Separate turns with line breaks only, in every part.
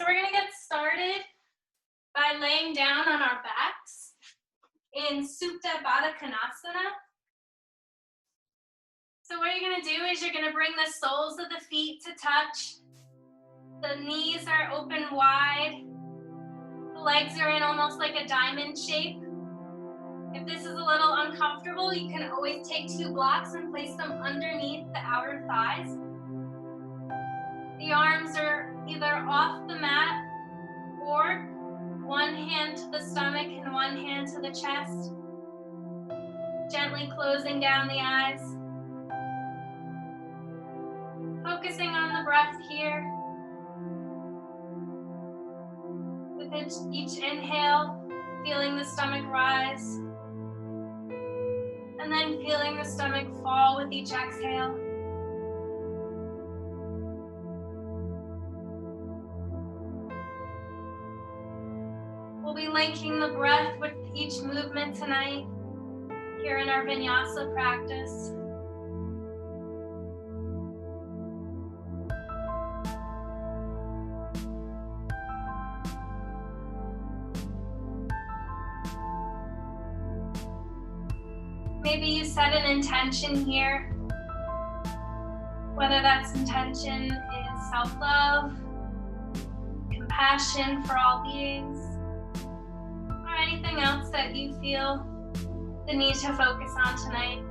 So we're gonna get started by laying down on our backs in Supta Baddha Konasana. So what you're gonna do is you're gonna bring the soles of the feet to touch. The knees are open wide. The legs are in almost like a diamond shape. If this is a little uncomfortable, you can always take 2 blocks and place them underneath the outer thighs. The arms are either off the mat or one hand to the stomach and one hand to the chest. Gently closing down the eyes. Focusing on the breath here. With each inhale, feeling the stomach rise. And then feeling the stomach fall with each exhale. We'll be linking the breath with each movement tonight here in our vinyasa practice. Maybe you set an intention here, whether that intention is self-love, compassion for all beings, or anything else that you feel the need to focus on tonight.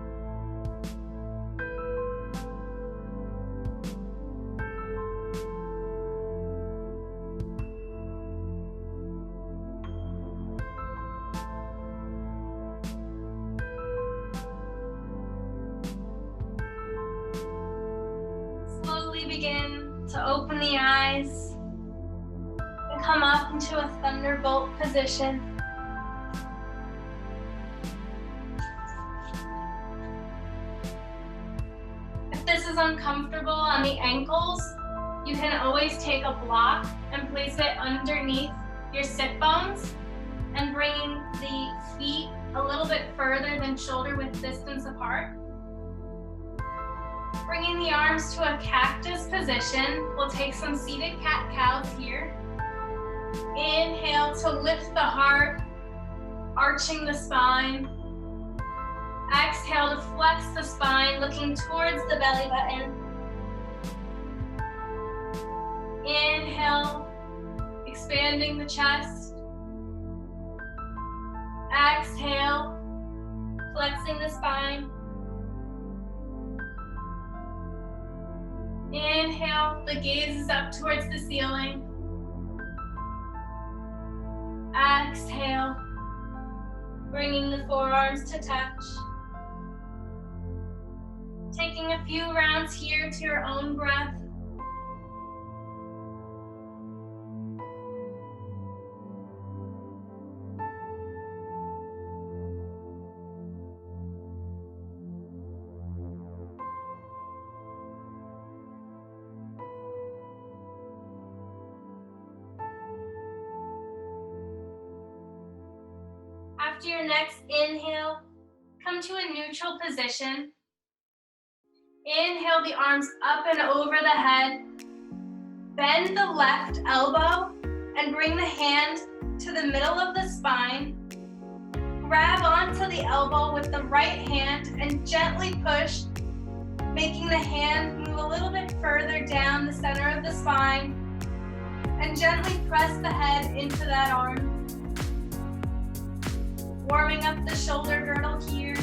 Slowly begin to open the eyes and come up into a thunderbolt position. If this is uncomfortable on the ankles, you can always take a block and place it underneath your sit bones and bringing the feet a little bit further than shoulder width distance apart. Bringing the arms to a cactus position, we'll take some seated cat-cows here. Inhale to lift the heart, arching the spine. Exhale to flex the spine, looking towards the belly button. Inhale, expanding the chest. Exhale, flexing the spine. Inhale, the gaze is up towards the ceiling. Exhale, bringing the forearms to touch. Taking a few rounds here to your own breath. After your next inhale, come to a neutral position. Inhale the arms up and over the head. Bend the left elbow and bring the hand to the middle of the spine. Grab onto the elbow with the right hand and gently push, making the hand move a little bit further down the center of the spine. And gently press the head into that arm. Warming up the shoulder girdle here.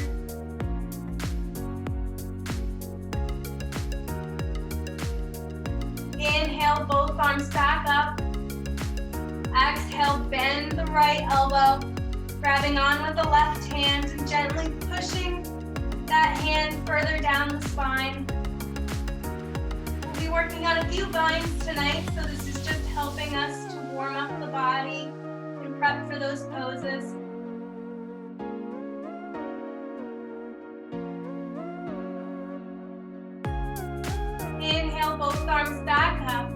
Inhale, both arms back up. Exhale, bend the right elbow, grabbing on with the left hand and gently pushing that hand further down the spine. We'll be working on a few binds tonight, so this is just helping us to warm up the body and prep for those poses. Inhale, both arms back up.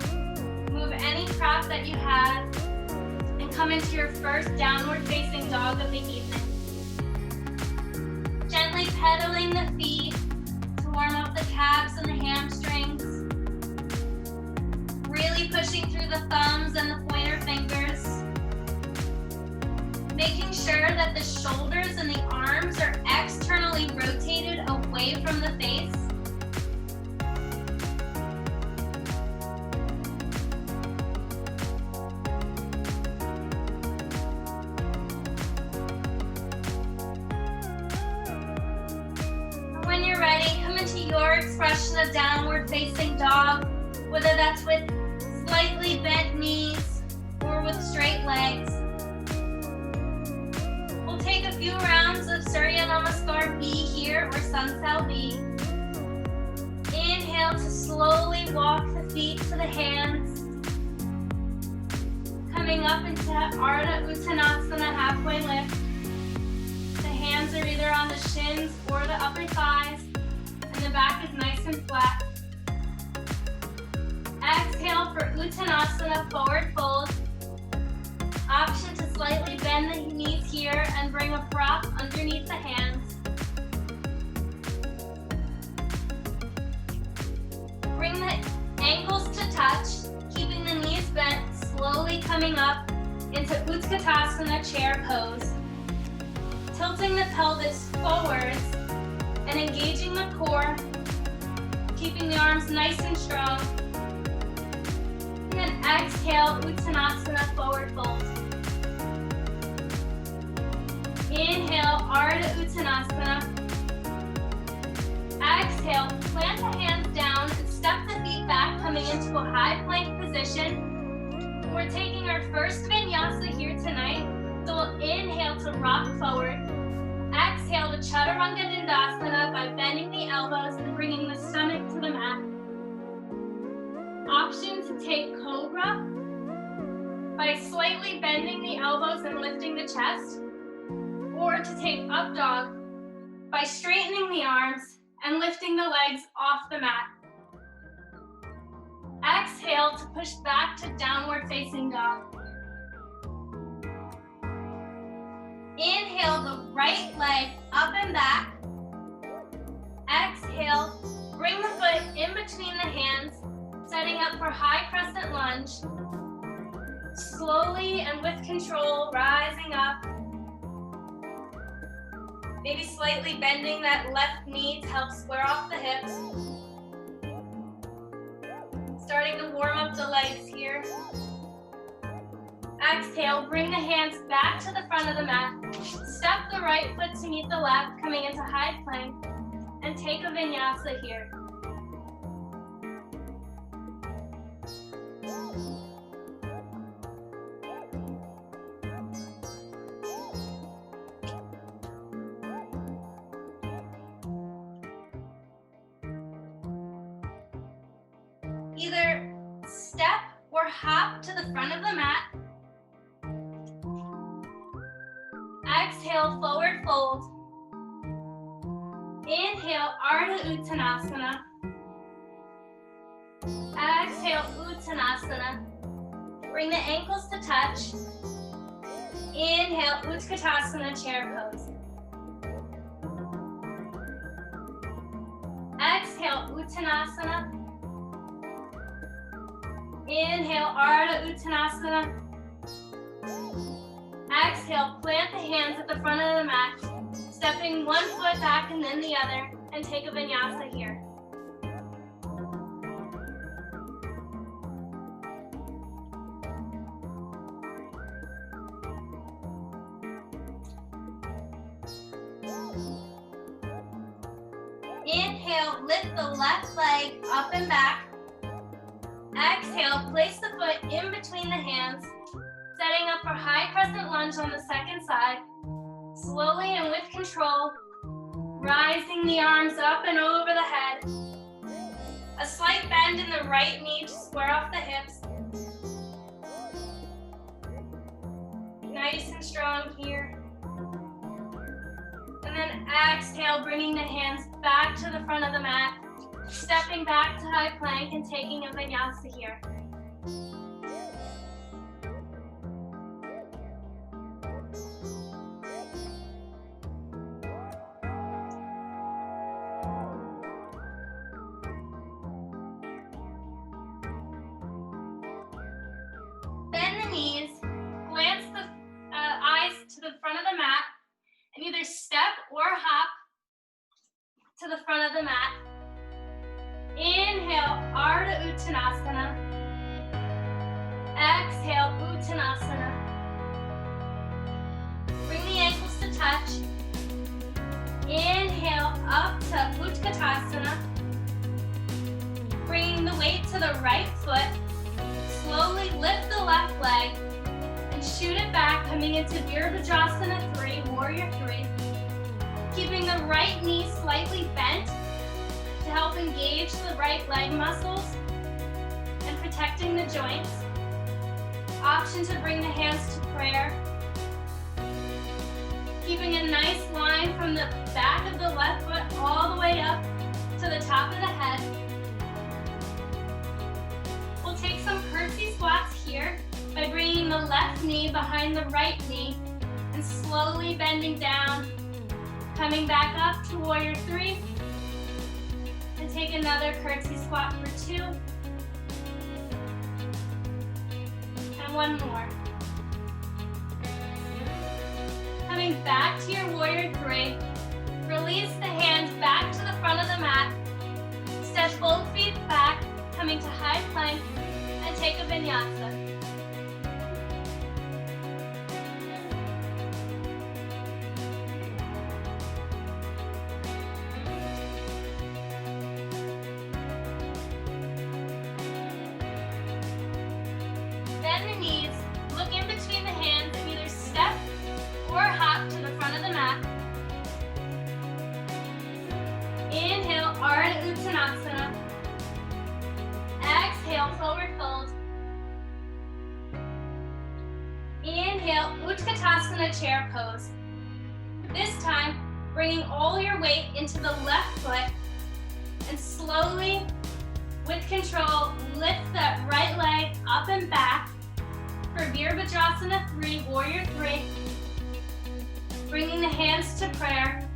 Move any prop that you have and come into your first downward facing dog of the evening. Gently pedaling the feet to warm up the calves and the hamstrings. Really push pushing through the thumbs and the pointer fingers. Making sure that the shoulders and the arms are externally rotated away from the face. When you're ready, come into your expression of downward facing dog, whether that's with slightly bent knees or with straight legs. We'll take a few rounds of Surya Namaskar B here, or Sun Cell B. Inhale to slowly walk the feet to the hands. Coming up into Ardha Uttanasana, halfway lift. The hands are either on the shins or the upper thighs, and the back is nice and flat. Exhale for Uttanasana, forward fold. Option to slightly bend the knees here and bring a prop underneath the hands. Bring the ankles to touch, keeping the knees bent, slowly coming up into Utkatasana, chair pose. Tilting the pelvis forwards and engaging the core, keeping the arms nice and strong. And then exhale, Uttanasana, forward fold. Inhale, Ardha Uttanasana. Exhale, plant the hands down and step the feet back, coming into a high plank position. We're taking our first vinyasa here tonight. So we'll inhale to rock forward. Exhale to Chaturanga Dandasana by bending the elbows and bringing the stomach to the mat. Option to take Cobra by slightly bending the elbows and lifting the chest, or to take Up Dog by straightening the arms and lifting the legs off the mat. Exhale to push back to Downward Facing Dog. Inhale the right leg up and back. Exhale, bring the foot in between the hands, setting up for high crescent lunge. Slowly and with control, rising up. Maybe slightly bending that left knee to help square off the hips. Starting to warm up the legs here. Exhale, bring the hands back to the front of the mat. Step the right foot to meet the left, coming into high plank, and take a vinyasa here. Either step or hop to the front of the mat. Exhale, forward fold. Inhale, Ardha Uttanasana. Exhale, Uttanasana. Bring the ankles to touch. Inhale, Utkatasana, chair pose. Exhale, Uttanasana. Inhale, Ardha Uttanasana. Exhale, plant the hands at the front of the mat, stepping one foot back and then the other, and take a vinyasa here. Inhale, lift the left leg up and back. Exhale, place the foot in between the hands, setting up for high crescent lunge on the second side. Slowly and with control, rising the arms up and over the head. A slight bend in the right knee to square off the hips. Nice and strong here. And then exhale, bringing the hands back to the front of the mat, stepping back to high plank and taking a vinyasa here. Ardha Uttanasana. Exhale, Uttanasana. Bring the ankles to touch. Inhale up to Utkatasana. Bringing the weight to the right foot. Slowly lift the left leg and shoot it back, coming into 𝐕𝐢𝐴 3, Warrior 3. Keeping the right knee slightly bent to help engage the right leg muscles and protecting the joints. Option to bring the hands to prayer. Keeping a nice line from the back of the left foot all the way up to the top of the head. We'll take some curtsy squats here by bringing the left knee behind the right knee and slowly bending down, coming back up to Warrior 3, and take another curtsy squat for 2, and 1 more. Coming back to your Warrior 3, release the hands back to the front of the mat, step both feet back, coming to high plank, and take a vinyasa. Bend the knees, look in between the hands, and either step or hop to the front of the mat. Inhale, Ardha Uttanasana. Exhale, forward fold. Inhale, Utkatasana chair pose. This time, bringing all your weight into the left foot and slowly, with control, lift that right leg up and back for 𝐕𝐢𝐴 3, Warrior 3. Bringing the hands to prayer,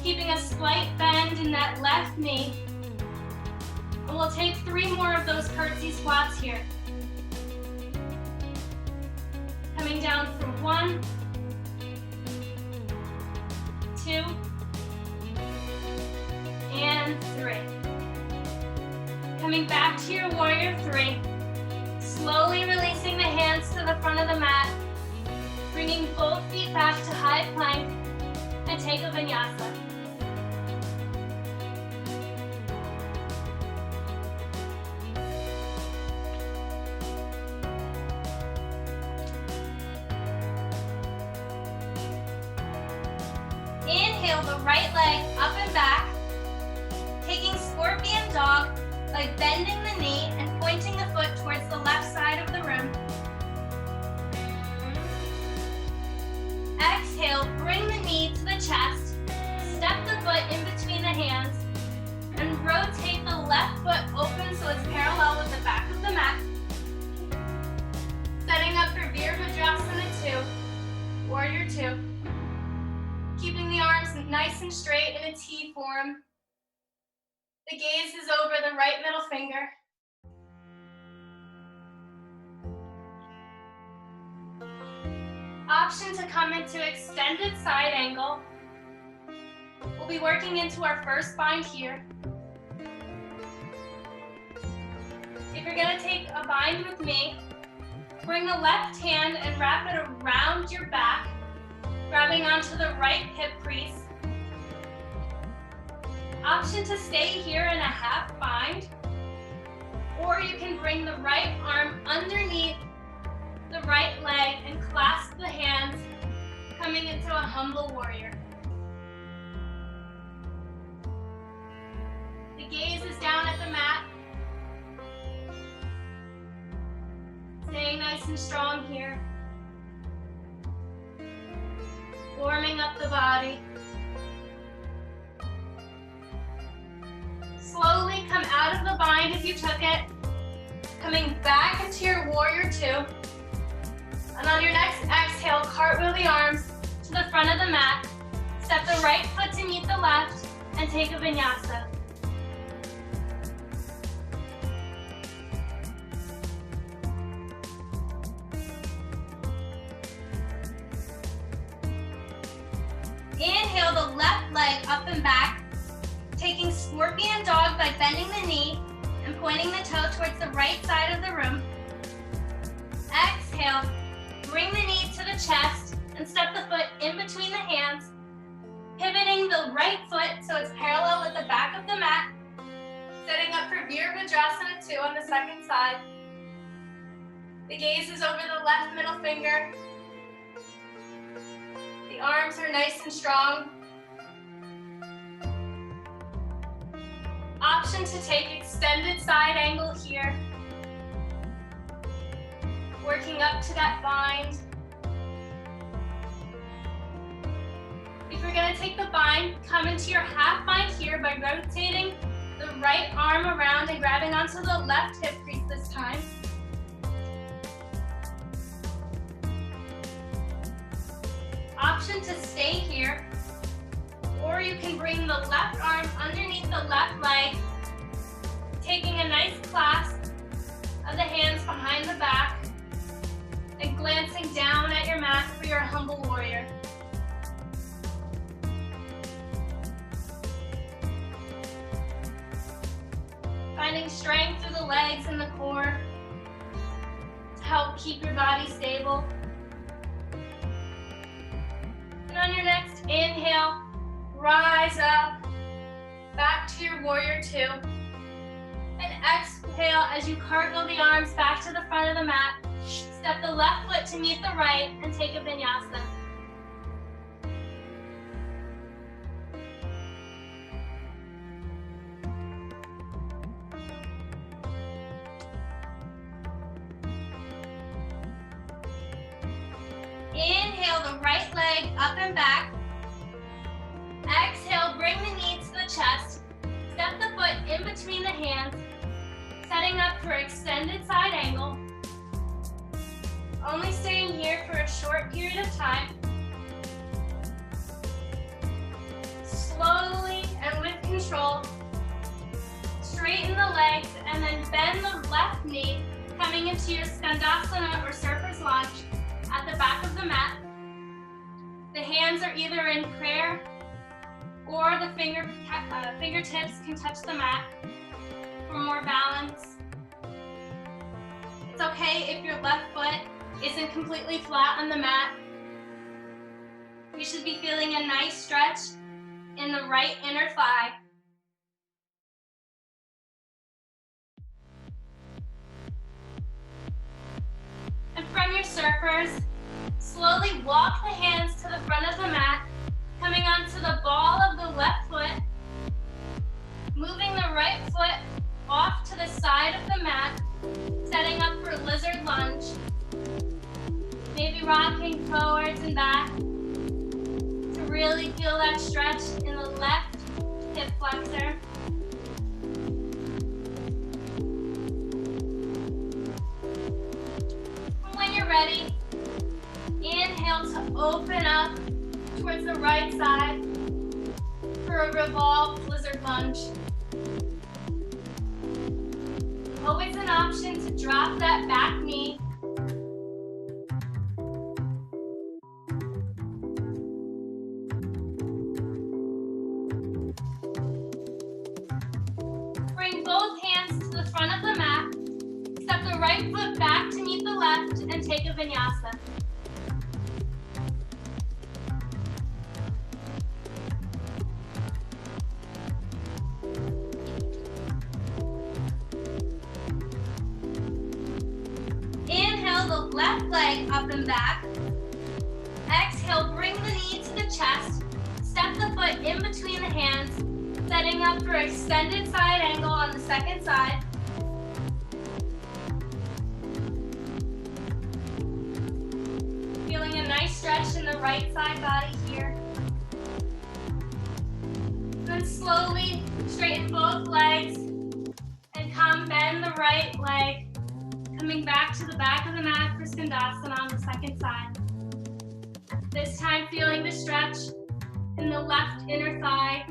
keeping a slight bend in that left knee. And we'll take 3 more of those curtsy squats here. Coming down for 1, 2, and 3. Coming back to your Warrior 3, slowly releasing the hands to the front of the mat, bringing both feet back to high plank, and take a vinyasa. Inhale the right leg up and back, taking scorpion dog by bending the knee and pointing the foot towards the left side of the room. Exhale, bring the knee to the chest, step the foot in between the hands, and rotate the left foot open so it's parallel with the back of the mat. Setting up for 𝐕𝐢𝐴 2, Warrior 2. Keeping the arms nice and straight in a T form. The gaze is over the right middle finger. Option to come into extended side angle. We'll be working into our first bind here. If you're going to take a bind with me, bring the left hand and wrap it around your back, grabbing onto the right hip crease. Option to stay here in a half bind, or you can bring the right arm underneath the right leg and clasp the hands, coming into a humble warrior. The gaze is down at the mat. Staying nice and strong here. Warming up the body. Slowly come out of the bind if you took it. Coming back into your Warrior 2. And on your next exhale, cartwheel the arms to the front of the mat. Step the right foot to meet the left and take a vinyasa. Inhale the left leg up and back, taking scorpion dog by bending the knee and pointing the toe towards the right side of the room. Exhale, bring the knee to the chest and step the foot in between the hands, pivoting the right foot so it's parallel with the back of the mat, setting up for 𝐕𝐢𝐧𝐲𝐚𝐬 2 on the second side. The gaze is over the left middle finger. The arms are nice and strong. Option to take extended side angle here. Working up to that bind. If you're going to take the bind, come into your half bind here by rotating the right arm around and grabbing onto the left hip crease this time. Option to stay here, or you can bring the left arm underneath the left leg, taking a nice clasp of the hands behind the back and glancing down at your mat for your humble warrior. Finding strength through the legs and the core to help keep your body stable. And on your next inhale, rise up, back to your warrior 2. And exhale as you cartwheel the arms back to the front of the mat. Step the left foot to meet the right and take a vinyasa. Inhale the right leg up and back. Exhale, bring the knee to the chest. Step the foot in between the hands, setting up for extended side angle. Only staying here for a short period of time. Slowly and with control, straighten the legs and then bend the left knee, coming into your skandasana or surfer's lunge at the back of the mat. The hands are either in prayer or the fingertips can touch the mat for more balance. It's okay if your left foot isn't completely flat on the mat. You should be feeling a nice stretch in the right inner thigh. And from your surfers, slowly walk the hands to the front of the mat, coming onto the ball of the left foot, moving the right foot off to the side of the mat, setting up for lizard lunge. Maybe rocking forwards and back to really feel that stretch in the left hip flexor. When you're ready, inhale to open up towards the right side for a revolved lizard lunge. Always an option to drop that back knee. Bring both hands to the front of the mat. Step the right foot back to meet the left and take a vinyasa. Inhale the left leg up and back. Exhale, bring the knee to the chest. Step the foot in between the hands, setting up for extended side angle on the second side. Feeling a nice stretch in the right side body here. Then slowly straighten both legs and come bend the right leg, coming back to the back of the mat for skandasana on the second side. This time feeling the stretch in the left inner thigh.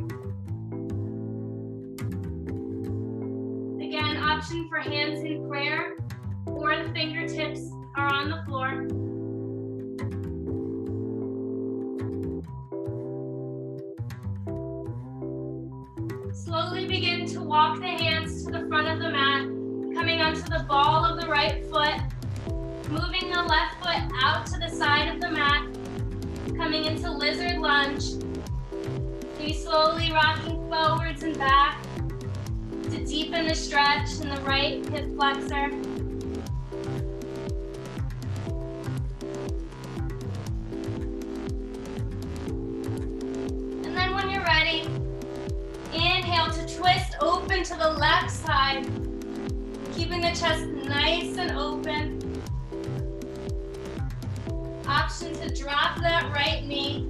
Again, option for hands in prayer or the fingertips are on the floor. Slowly begin to walk the hands to the front of the mat. onto the ball of the right foot, moving the left foot out to the side of the mat, coming into lizard lunge. Be slowly rocking forwards and back to deepen the stretch in the right hip flexor. And then when you're ready, inhale to twist open to the left side, keeping the chest nice and open. Option to drop that right knee.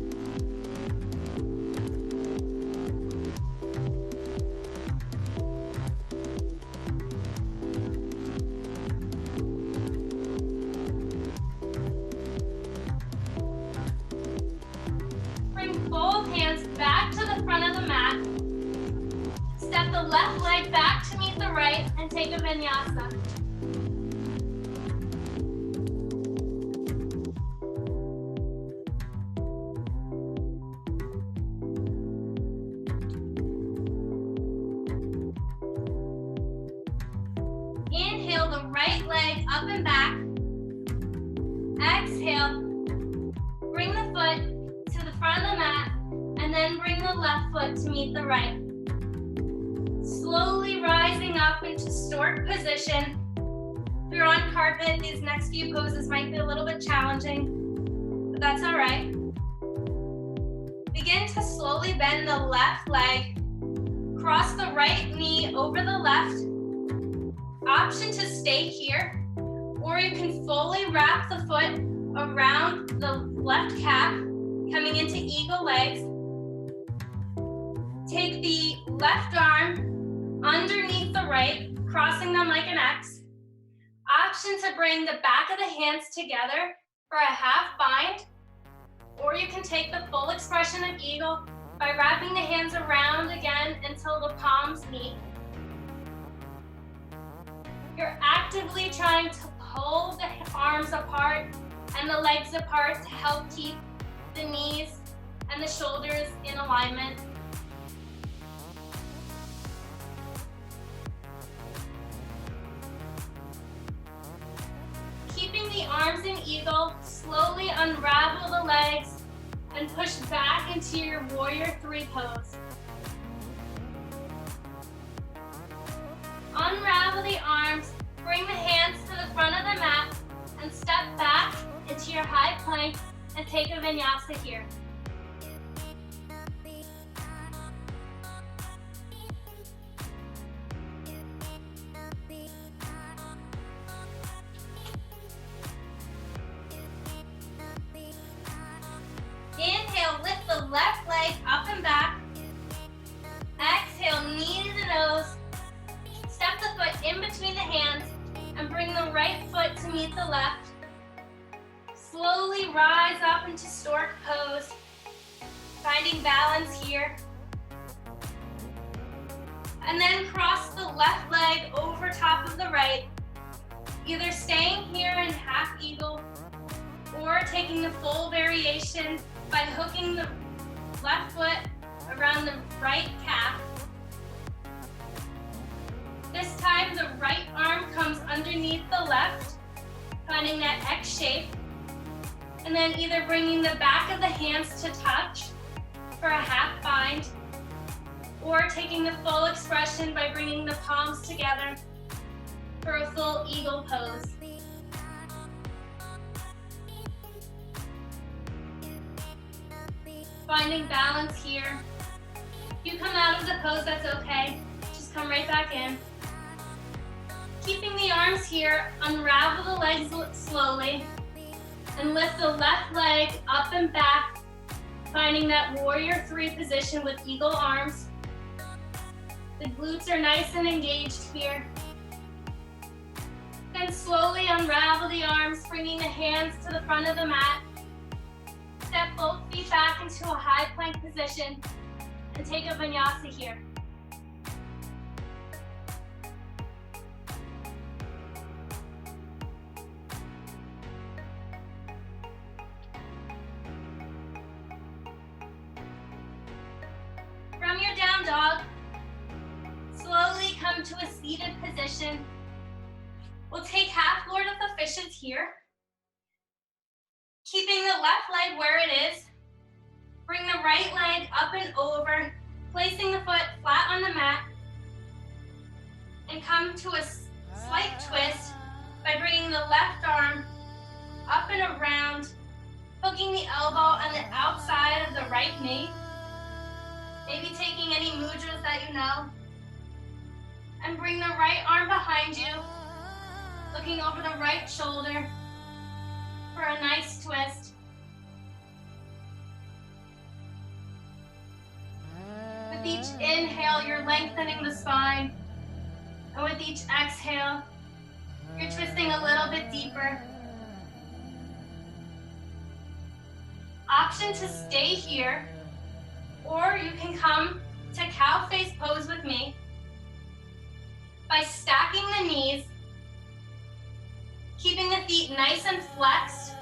Bring both hands back to the front of the mat. Step the left leg back to meet the right and take a vinyasa. Inhale the right leg up and back. Exhale. Bring the foot to the front of the mat and then bring the left foot to meet the right. Slowly rising up into stork position. If you're on carpet, these next few poses might be a little bit challenging, but that's all right. Begin to slowly bend the left leg. Cross the right knee over the left. Option to stay here, or you can fully wrap the foot around the left calf, coming into eagle legs. Take the left arm underneath the right, crossing them like an X. Option to bring the back of the hands together for a half bind, or you can take the full expression of eagle by wrapping the hands around again until the palms meet. You're actively trying to pull the arms apart and the legs apart to help keep the knees and the shoulders in alignment. Keeping the arms in eagle, slowly unravel the legs and push back into your warrior three pose. Unravel the arms, bring the hands to the front of the mat, and step back into your high plank and take a vinyasa here. Inhale, lift the left leg up and back. Exhale, knee to the nose. Step the foot in between the hands and bring the right foot to meet the left. Slowly rise up into stork pose, finding balance here. And then cross the left leg over top of the right, either staying here in half eagle or taking the full variation by hooking the left foot around the right calf. This time, the right arm comes underneath the left, finding that X shape, and then either bringing the back of the hands to touch for a half bind, or taking the full expression by bringing the palms together for a full eagle pose. Finding balance here. If you come out of the pose, that's okay. Just come right back in. Keeping the arms here, unravel the legs slowly and lift the left leg up and back, finding that warrior three position with eagle arms. The glutes are nice and engaged here. Then slowly unravel the arms, bringing the hands to the front of the mat. Step both feet back into a high plank position and take a vinyasa here. From your down dog, slowly come to a seated position. We'll take half Lord of the Fishes here. Keeping the left leg where it is. Bring the right leg up and over, placing the foot flat on the mat. And come to a slight twist by bringing the left arm up and around, hooking the elbow on the outside of the right knee. Maybe taking any mudras that you know. And bring the right arm behind you, looking over the right shoulder for a nice twist. With each inhale, you're lengthening the spine. And with each exhale, you're twisting a little bit deeper. Option to stay here, or you can come to cow face pose with me by stacking the knees, keeping the feet nice and flexed.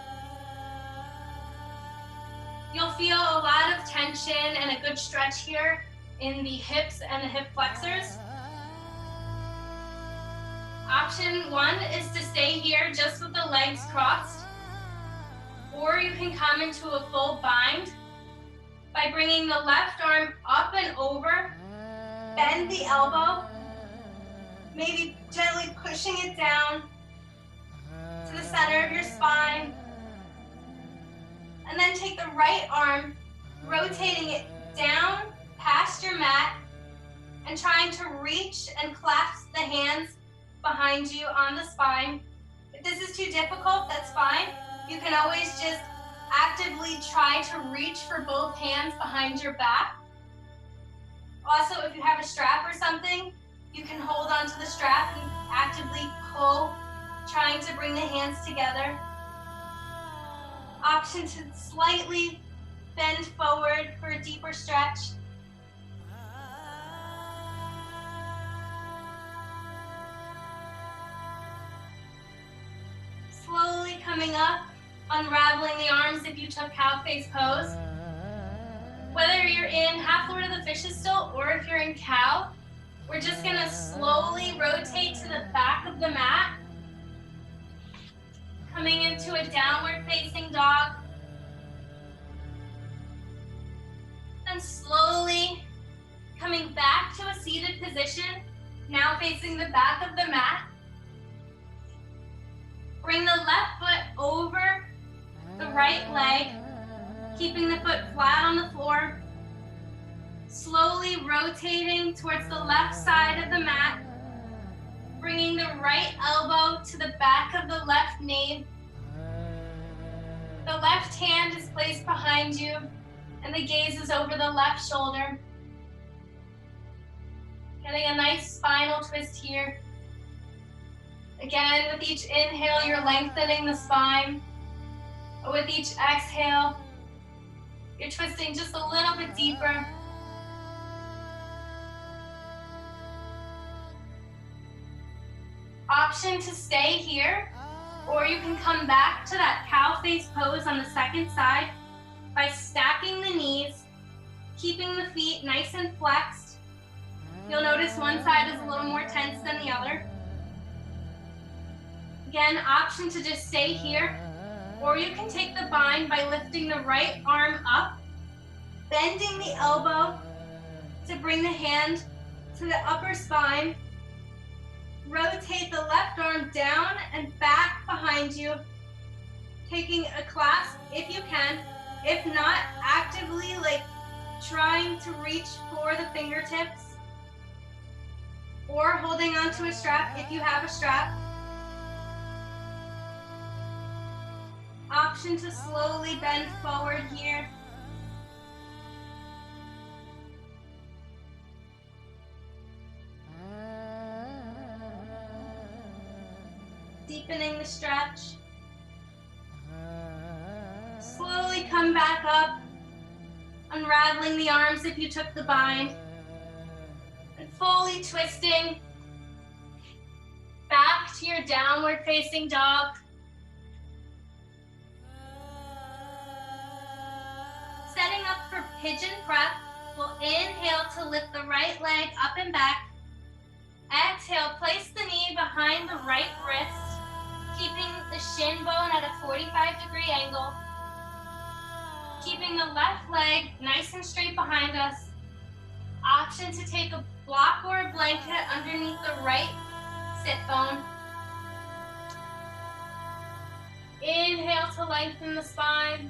You'll feel a lot of tension and a good stretch here in the hips and the hip flexors. Option one is to stay here just with the legs crossed, or you can come into a full bind by bringing the left arm up and over, bend the elbow, maybe gently pushing it down to the center of your spine, and then take the right arm, rotating it down past your mat, and trying to reach and clasp the hands behind you on the spine. If this is too difficult, that's fine. You can always just actively try to reach for both hands behind your back. Also, if you have a strap or something, you can hold onto the strap and actively pull, trying to bring the hands together. Option to slightly bend forward for a deeper stretch. Slowly coming up, unraveling the arms if you took cow face pose. Whether you're in half Lord of the Fishes still, or if you're in cow, we're just gonna slowly rotate to the back of the mat, coming into a downward facing dog. And slowly coming back to a seated position, now facing the back of the mat. Bring the left foot over the right leg, keeping the foot flat on the floor. Slowly rotating towards the left side of the mat, bringing the right elbow to the back of the left knee. The left hand is placed behind you, and the gaze is over the left shoulder. Getting a nice spinal twist here. Again, with each inhale, you're lengthening the spine. With each exhale, you're twisting just a little bit deeper. Option to stay here, or you can come back to that cow face pose on the second side by stacking the knees, keeping the feet nice and flexed. You'll notice one side is a little more tense than the other. Again, option to just stay here, or you can take the bind by lifting the right arm up, bending the elbow to bring the hand to the upper spine. Rotate the left arm down and back behind you, taking a clasp if you can. If not, actively trying to reach for the fingertips, or holding onto a strap if you have a strap. Option to slowly bend forward here. Deepening the stretch. Slowly come back up, unraveling the arms if you took the bind, and fully twisting back to your downward facing dog. Setting up for pigeon prep, we'll inhale to lift the right leg up and back. Exhale, place the knee behind behind the right wrist, keeping the shin bone at a 45-degree angle, keeping the left leg nice and straight behind us. Option to take a block or a blanket underneath the right sit bone. Inhale to lengthen the spine.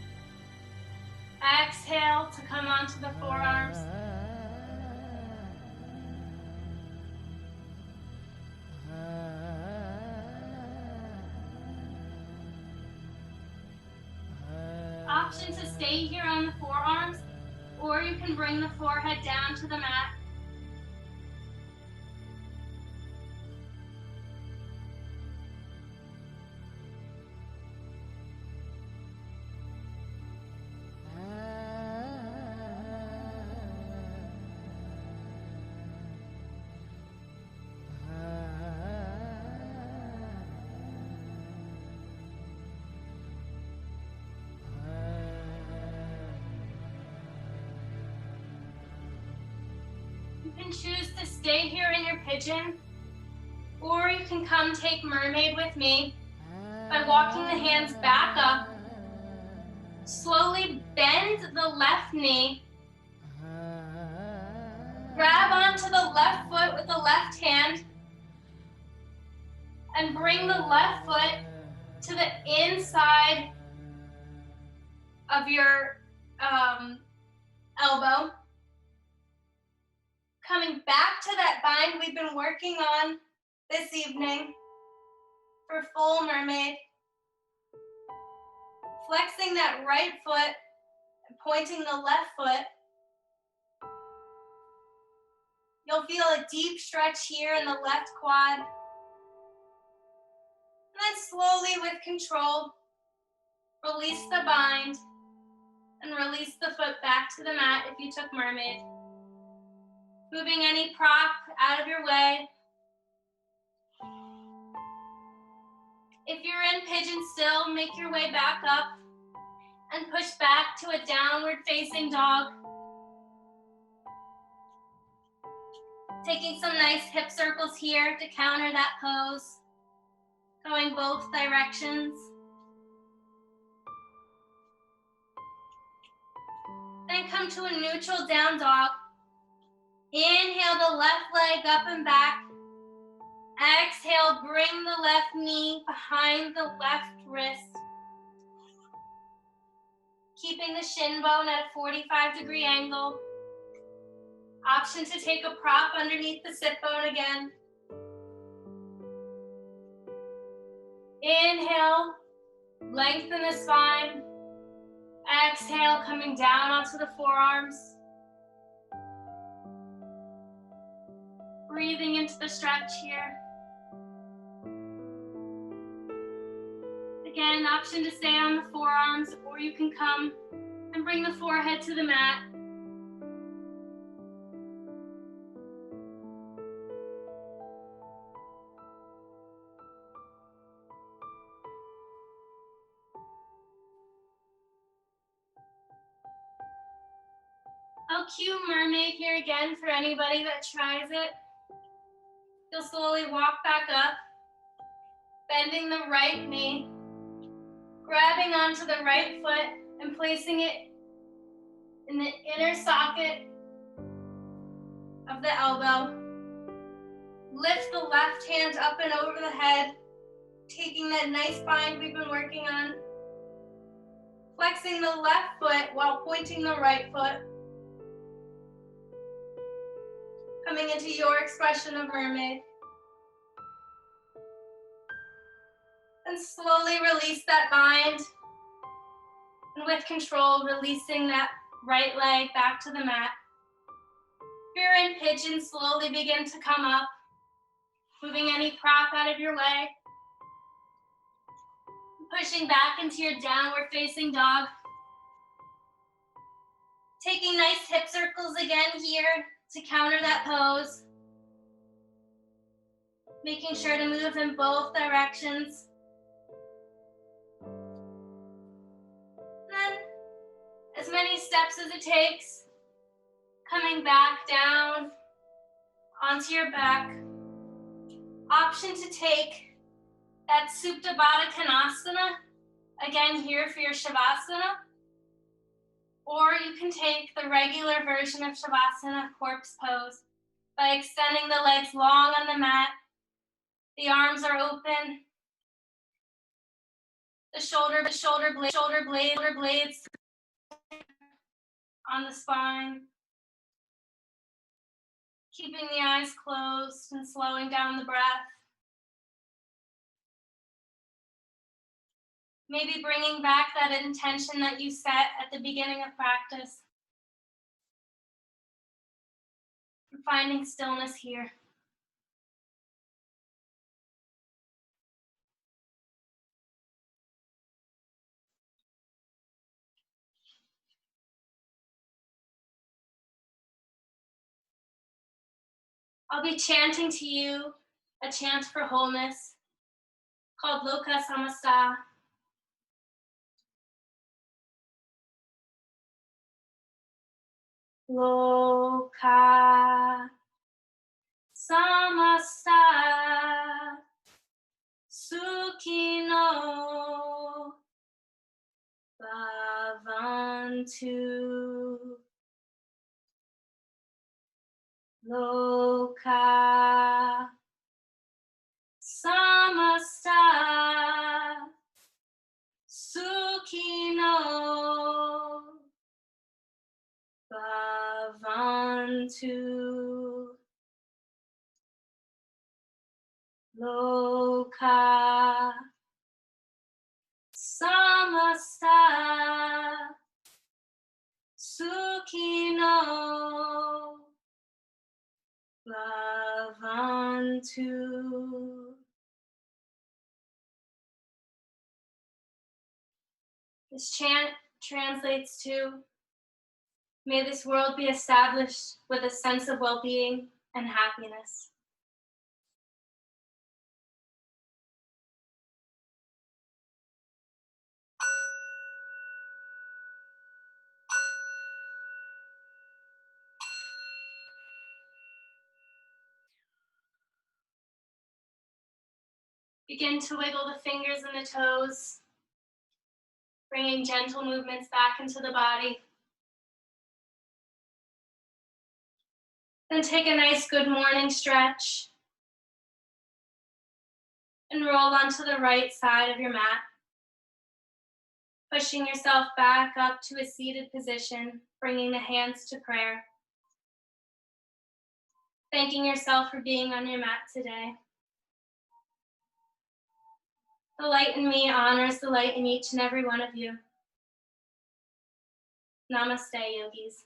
Exhale to come onto the forearms. Option to stay here on the forearms, or you can bring the forehead down to the mat. You can choose to stay here in your pigeon, or you can come take mermaid with me by walking the hands back up. Slowly bend the left knee. Grab onto the left foot with the left hand and bring the left foot to the inside of your elbow. Coming back to that bind we've been working on this evening for full mermaid. Flexing that right foot and pointing the left foot. You'll feel a deep stretch here in the left quad. And then slowly with control, release the bind and release the foot back to the mat if you took mermaid. Moving any prop out of your way. If you're in pigeon still, make your way back up and push back to a downward facing dog. Taking some nice hip circles here to counter that pose. Going both directions. Then come to a neutral down dog. Inhale the left leg up and back. Exhale, bring the left knee behind the left wrist. Keeping the shin bone at a 45-degree angle. Option to take a prop underneath the sit bone again. Inhale, lengthen the spine. Exhale, coming down onto the forearms. Breathing into the stretch here. Again, option to stay on the forearms, or you can come and bring the forehead to the mat. I'll cue mermaid here again for anybody that tries it. You'll slowly walk back up, bending the right knee, grabbing onto the right foot and placing it in the inner socket of the elbow. Lift the left hand up and over the head, taking that nice bind we've been working on. Flexing the left foot while pointing the right foot. Coming into your expression of mermaid. And slowly release that bind. And with control, releasing that right leg back to the mat. If you're in pigeon, slowly begin to come up. Moving any prop out of your way. Pushing back into your downward facing dog. Taking nice hip circles again here to counter that pose. Making sure to move in both directions. Then, as many steps as it takes, coming back down onto your back, Option to take that Supta Baddha Konasana, again here for your Shavasana, or you can take the regular version of Shavasana, corpse pose, by extending the legs long on the mat. The arms are open. The shoulder blades on the spine. Keeping the eyes closed and slowing down the breath. Maybe bringing back that intention that you set at the beginning of practice. And finding stillness here. I'll be chanting to you a chant for wholeness called Loka Samasta. Loka Samasta Sukhino Bhavantu. Loka Samasta Sukhino Bhavantu. Loka Samasta Sukhino Bhavantu. This chant translates to, may this world be established with a sense of well-being and happiness. Begin to wiggle the fingers and the toes, bringing gentle movements back into the body. Then take a nice good morning stretch and roll onto the right side of your mat, pushing yourself back up to a seated position, bringing the hands to prayer. Thanking yourself for being on your mat today. The light in me honors the light in each and every one of you. Namaste, yogis.